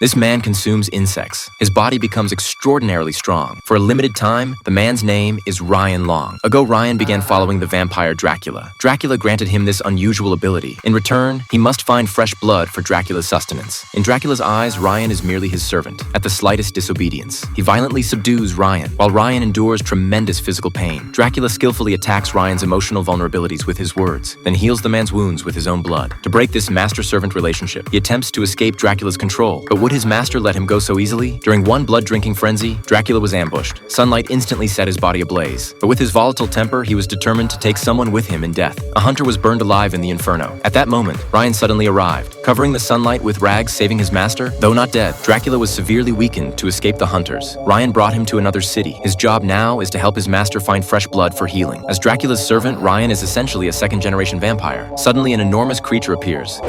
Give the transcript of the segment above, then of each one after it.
This man consumes insects. His body becomes extraordinarily strong. For a limited time, the man's name is Ryan Long. Ryan began following the vampire Dracula. Dracula granted him this unusual ability. In return, he must find fresh blood for Dracula's sustenance. In Dracula's eyes, Ryan is merely his servant. At the slightest disobedience, he violently subdues Ryan. While Ryan endures tremendous physical pain, Dracula skillfully attacks Ryan's emotional vulnerabilities with his words, then heals the man's wounds with his own blood. To break this master-servant relationship, he attempts to escape Dracula's control. But would his master let him go so easily? During one blood-drinking frenzy, Dracula was ambushed. Sunlight instantly set his body ablaze. But with his volatile temper, he was determined to take someone with him in death. A hunter was burned alive in the inferno. At that moment, Ryan suddenly arrived. Covering the sunlight with rags, saving his master, though not dead, Dracula was severely weakened to escape the hunters. Ryan brought him to another city. His job now is to help his master find fresh blood for healing. As Dracula's servant, Ryan is essentially a second-generation vampire. Suddenly, an enormous creature appears.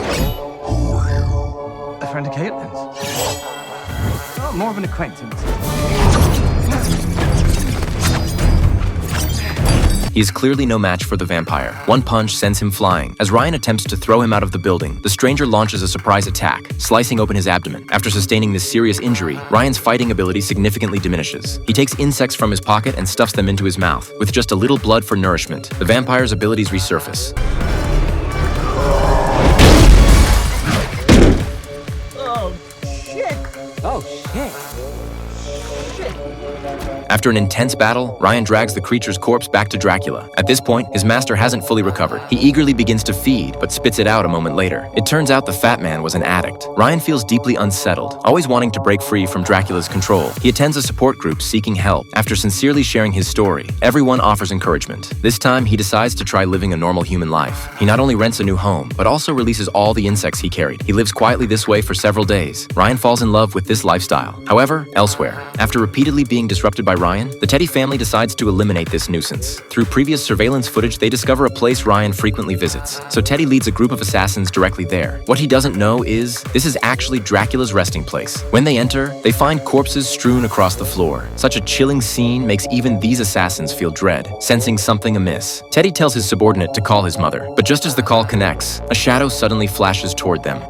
A friend of Caitlin's? Oh, more of an acquaintance. He is clearly no match for the vampire. One punch sends him flying. As Ryan attempts to throw him out of the building, the stranger launches a surprise attack, slicing open his abdomen. After sustaining this serious injury, Ryan's fighting ability significantly diminishes. He takes insects from his pocket and stuffs them into his mouth. With just a little blood for nourishment, the vampire's abilities resurface. Oh, shit. After an intense battle, Ryan drags the creature's corpse back to Dracula. At this point, his master hasn't fully recovered. He eagerly begins to feed, but spits it out a moment later. It turns out the fat man was an addict. Ryan feels deeply unsettled, always wanting to break free from Dracula's control. He attends a support group seeking help. After sincerely sharing his story, everyone offers encouragement. This time, he decides to try living a normal human life. He not only rents a new home, but also releases all the insects he carried. He lives quietly this way for several days. Ryan falls in love with this lifestyle. However, elsewhere, after repeatedly being disrupted by Ryan, the Teddy family decides to eliminate this nuisance. Through previous surveillance footage, they discover a place Ryan frequently visits, so Teddy leads a group of assassins directly there. What he doesn't know is, this is actually Dracula's resting place. When they enter, they find corpses strewn across the floor. Such a chilling scene makes even these assassins feel dread, sensing something amiss. Teddy tells his subordinate to call his mother, but just as the call connects, a shadow suddenly flashes toward them.